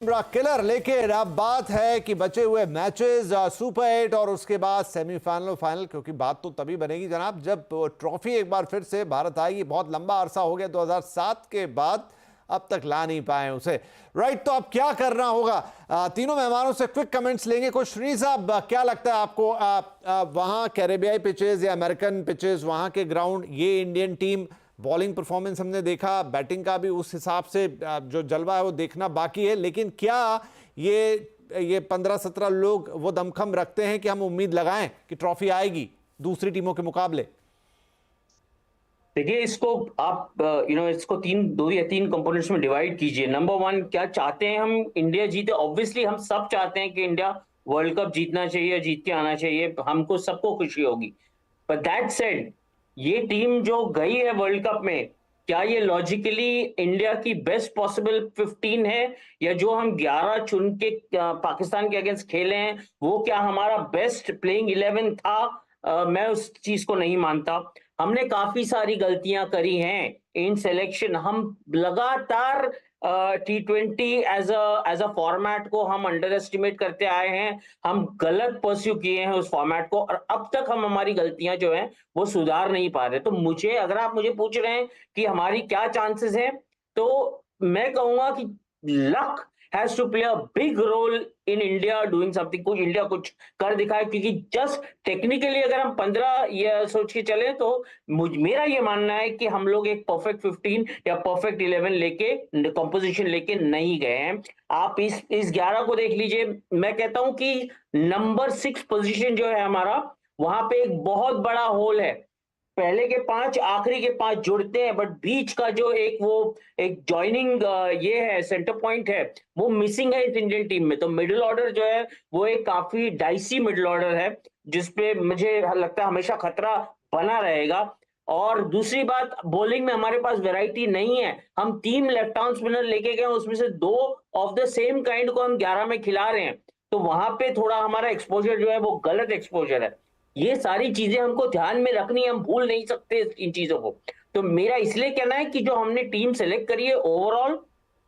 Killer. लेकिन अब बात है कि बचे हुए मैचेस, सुपर 8 और उसके बाद सेमीफाइनल फाइनल, क्योंकि बात तो तभी बनेगी जनाब जब ट्रॉफी एक बार फिर से भारत आएगी। बहुत लंबा अरसा हो गया 2007 के बाद, अब तक ला नहीं पाए उसे। राइट, तो अब क्या करना होगा? तीनों मेहमानों से क्विक कमेंट्स लेंगे। कुछ श्री साहब, क्या लगता है आपको, वहां कैरेबियाई पिचेस या अमेरिकन पिचेस, वहां के ग्राउंड, ये इंडियन टीम बॉलिंग परफॉर्मेंस हमने देखा, बैटिंग का भी उस हिसाब से जो जलवा है वो देखना बाकी है, लेकिन क्या ये 15-17 लोग वो दमखम रखते हैं कि हम उम्मीद लगाएं कि ट्रॉफी आएगी दूसरी टीमों के मुकाबले? देखिए, इसको आप इसको दो या तीन कंपोनेंट्स में डिवाइड कीजिए। नंबर वन, क्या चाहते हैं हम इंडिया जीते? ऑब्वियसली हम सब चाहते हैं कि इंडिया वर्ल्ड कप जीतना चाहिए, जीत के आना चाहिए, हमको सबको खुशी होगी। पर दैट सेड, ये टीम जो गई है वर्ल्ड कप में, क्या ये लॉजिकली इंडिया की बेस्ट पॉसिबल 15 है, या जो हम 11 चुन के पाकिस्तान के अगेंस्ट खेले हैं वो क्या हमारा बेस्ट प्लेइंग 11 था? मैं उस चीज को नहीं मानता। हमने काफी सारी गलतियां करी हैं इन सिलेक्शन। हम लगातार T20 एज अ फॉर्मेट को हम अंडर एस्टिमेट करते आए हैं। हम गलत परस्यू किए हैं उस फॉर्मेट को, और अब तक हम हमारी गलतियां जो हैं वो सुधार नहीं पा रहे। तो मुझे, अगर आप मुझे पूछ रहे हैं कि हमारी क्या चांसेस हैं, तो मैं कहूंगा कि luck has to play a big role in India doing something. कुछ इंडिया कुछ कर दिखाए, क्योंकि जस्ट टेक्निकली अगर हम 15 ये सोच के चले, तो मेरा ये मानना है कि हम लोग एक परफेक्ट 15 या परफेक्ट 11 लेके, कंपोजिशन लेके नहीं गए हैं। आप इस 11 को देख लीजिए। मैं कहता हूं कि नंबर 6 पोजीशन जो है हमारा, वहां पे एक बहुत बड़ा होल है। पहले के 5 आखिरी के 5 जुड़ते हैं, बट बीच का जो एक जॉइनिंग ये है, सेंटर पॉइंट है, वो मिसिंग है इस इंडियन टीम में। तो मिडिल ऑर्डर जो है वो एक काफी डाइसी मिडिल ऑर्डर है, जिसपे मुझे लगता है हमेशा खतरा बना रहेगा। और दूसरी बात, बॉलिंग में हमारे पास वैरायटी नहीं है। हम 3 लेफ्ट आर्म स्पिनर लेके गए, उसमें से 2 ऑफ द सेम काइंड को हम 11 में खिला रहे हैं। तो वहां पे थोड़ा हमारा एक्सपोजर जो है वो गलत एक्सपोजर है। ये सारी चीजें हमको ध्यान में रखनी है, हम भूल नहीं सकते इन चीजों को। तो मेरा इसलिए कहना है कि जो हमने टीम सेलेक्ट करी है ओवरऑल,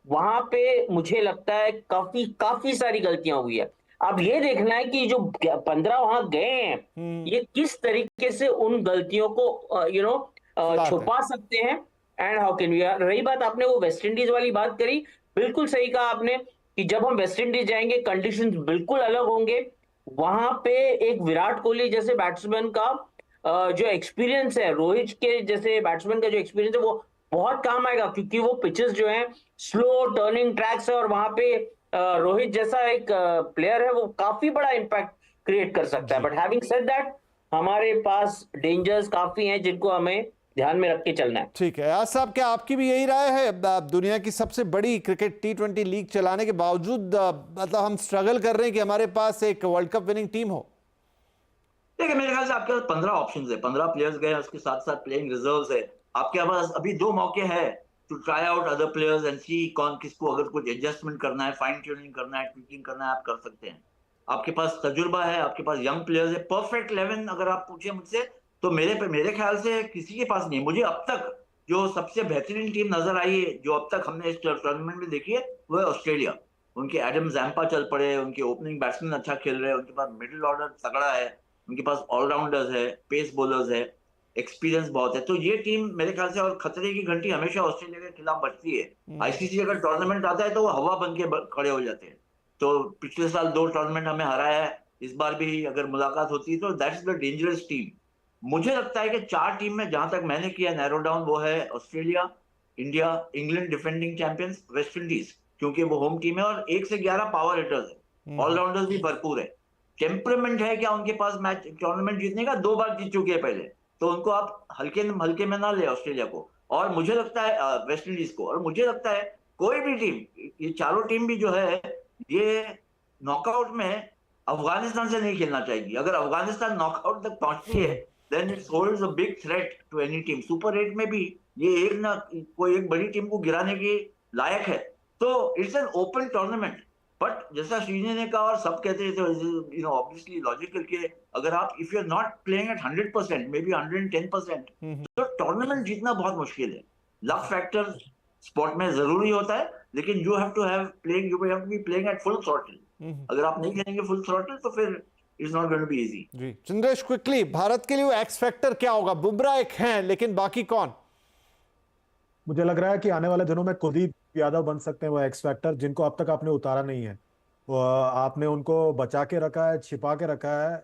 वहां पे मुझे लगता है काफी काफी सारी गलतियां हुई है। अब ये देखना है कि जो 15 वहां गए हैं, ये किस तरीके से उन गलतियों को सुधारते हैं। छुपा सकते हैं। And how can we. रही बात, आपने वो वेस्ट इंडीज वाली बात करी, बिल्कुल सही कहा आपने कि जब हम वेस्ट इंडीज जाएंगे कंडीशंस बिल्कुल अलग होंगे। वहां पे एक विराट कोहली जैसे बैट्समैन का जो एक्सपीरियंस है, रोहित के जैसे बैट्समैन का जो एक्सपीरियंस है, वो बहुत काम आएगा, क्योंकि वो पिचेस जो है स्लो टर्निंग ट्रैक्स है, और वहां पे रोहित जैसा एक प्लेयर है, वो काफी बड़ा इंपैक्ट क्रिएट कर सकता है। जी, बट हैविंग सेड दैट, हमारे पास डेंजर्स काफी हैं जिनको हमें ध्यान में रख के चलना है। ठीक है। आज साहब, क्या आपकी भी यही राय है? दुनिया की सबसे बड़ी क्रिकेट T20 लीग चलाने के बावजूद मतलब हम स्ट्रगल कर रहे हैं कि हमारे पास एक वर्ल्ड कप विनिंग टीम हो? देखिए, मेरे ख्याल से आपके पास 15 ऑप्शंस है, 15 प्लेयर्स गए, उसके साथ साथ प्लेइंग रिजर्व्स है। आपके पास अभी 2 मौके हैं to try out other players and see कौन किसको, अगर कुछ एडजस्टमेंट करना है, फाइन ट्यूनिंग करना है, ट्विकिंग करना है, आप कर सकते हैं। आपके पास तजुर्बा है, आपके पास यंग प्लेयर्स है। परफेक्ट 11 अगर आप पूछे मुझसे, तो मेरे ख्याल से किसी के पास नहीं। मुझे अब तक जो सबसे बेहतरीन टीम नजर आई है, जो अब तक हमने इस टूर्नामेंट में देखी है, वो है ऑस्ट्रेलिया। उनके एडम जैम्पा चल पड़े, उनके ओपनिंग बैट्समैन अच्छा खेल रहे हैं, उनके पास मिडिल ऑर्डर तगड़ा है, उनके पास ऑलराउंडर्स है, पेस बॉलर्स है, एक्सपीरियंस बहुत है। तो ये टीम मेरे ख्याल से, और खतरे की घंटी हमेशा ऑस्ट्रेलिया के खिलाफ बजती है। आईसीसी अगर टूर्नामेंट आता है तो वो हवा बन के खड़े हो जाते हैं। तो पिछले साल 2 टूर्नामेंट हमें हराया है, इस बार भी अगर मुलाकात होती है तो दैट्स द डेंजरस टीम। मुझे लगता है कि 4 टीम में जहां तक मैंने किया नैरो डाउन, वो है Australia, India, England defending champions, West Indies क्योंकि वो होम टीम है, और 1 से 11 पावर हिटर्स है, ऑलराउंडर्स भी भरपूर है। टेम्परमेंट है क्या उनके पास? मैच टूर्नामेंट जीतने का 2 बार जीत चुके हैं पहले, तो उनको आप हल्के हल्के में ना ले ऑस्ट्रेलिया को। और मुझे लगता है वेस्ट इंडीज को, और मुझे लगता है कोई भी टीम, ये चारों टीम भी जो है, ये नॉकआउट में अफगानिस्तान से नहीं खेलना चाहिए। अगर अफगानिस्तान नॉकआउट तक पहुंचती है, then it holds a big threat to any team. Super 8 में भी ये एक ना कोई एक बड़ी टीम को गिराने के लायक है। तो it's an open tournament. But जैसा श्रीने ने कहा और सब कहते हैं, तो ऑब्वियसली लॉजिकल के, अगर आप if you are not playing at 100%, may be 110%, तो टूर्नामेंट जीतना बहुत मुश्किल है। लक फैक्टर स्पोर्ट में जरूरी होता है, लेकिन you have to have playing, you have to be playing at full throttle. अगर आप नहीं खेलेंगे फुल थ्रॉटल तो फिर it's not going to be easy. जी चंद्रेश, क्विकली भारत के लिए वो एक्स फैक्टर क्या होगा? बुमराह एक हैं, लेकिन बाकी कौन? मुझे लग रहा है कि आने वाले दिनों में कुलदीप यादव बन सकते हैं वो एक्स फैक्टर, जिनको अब तक आपने उतारा नहीं है। वो आपने उनको बचा के रखा है, छिपा के रखा है,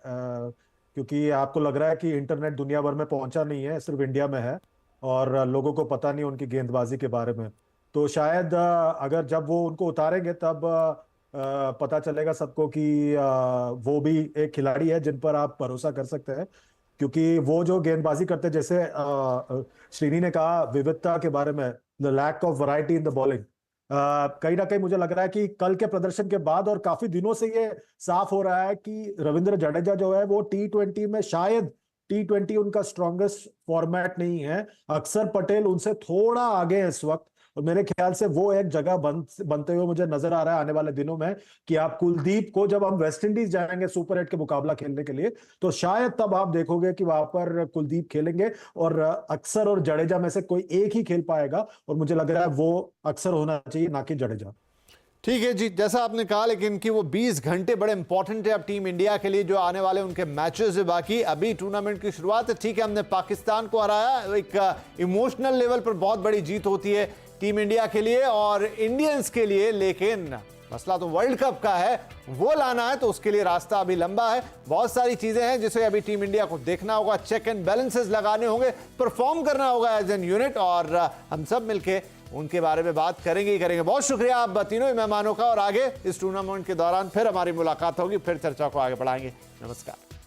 क्योंकि आपको लग रहा है कि इंटरनेट दुनिया भर में पहुंचा नहीं है, सिर्फ इंडिया में है और लोगों को पता नहीं उनकी गेंदबाजी के बारे में। तो शायद अगर जब वो उनको उतारेंगे तब पता चलेगा सबको कि वो भी एक खिलाड़ी है जिन पर आप भरोसा कर सकते हैं, क्योंकि वो जो गेंदबाजी करते हैं, जैसे श्रीनी ने कहा विविधता के बारे में, the lack of variety in the bowling, कहीं ना कहीं मुझे लग रहा है कि कल के प्रदर्शन के बाद और काफी दिनों से ये साफ हो रहा है कि रविंद्र जडेजा जो है वो T20 में शायद T20 उनका स्ट्रॉन्गेस्ट फॉर्मेट नहीं है। अक्षर पटेल उनसे थोड़ा आगे है इस वक्त, और मेरे ख्याल से वो एक जगह बनते हुए मुझे नजर आ रहा है आने वाले दिनों में कि आप कुलदीप को, जब हम वेस्ट इंडीज जाएंगे सुपर 8 के मुकाबला खेलने के लिए, तो शायद तब आप देखोगे कि वहां पर कुलदीप खेलेंगे और अक्षर और जडेजा में से कोई एक ही खेल पाएगा, और मुझे लग रहा है वो अक्षर होना चाहिए ना कि जडेजा। ठीक है जी, जैसा आपने कहा, लेकिन कि वो 20 घंटे बड़े इंपॉर्टेंट है अब टीम इंडिया के लिए, जो आने वाले उनके मैचेस है। बाकी अभी टूर्नामेंट की शुरुआत है, ठीक है, हमने पाकिस्तान को हराया, एक इमोशनल लेवल पर बहुत बड़ी जीत होती है टीम इंडिया के लिए और इंडियंस के लिए, लेकिन मसला तो वर्ल्ड कप का है, वो लाना है तो उसके लिए रास्ता अभी लंबा है। बहुत सारी चीजें हैं जिसे अभी टीम इंडिया को देखना होगा, चेक एंड बैलेंसेस लगाने होंगे, परफॉर्म करना होगा एज एन यूनिट, और हम सब मिलके उनके बारे में बात करेंगे ही करेंगे। बहुत शुक्रिया आप तीनों ही मेहमानों का, और आगे इस टूर्नामेंट के दौरान फिर हमारी मुलाकात होगी, फिर चर्चा को आगे बढ़ाएंगे। नमस्कार।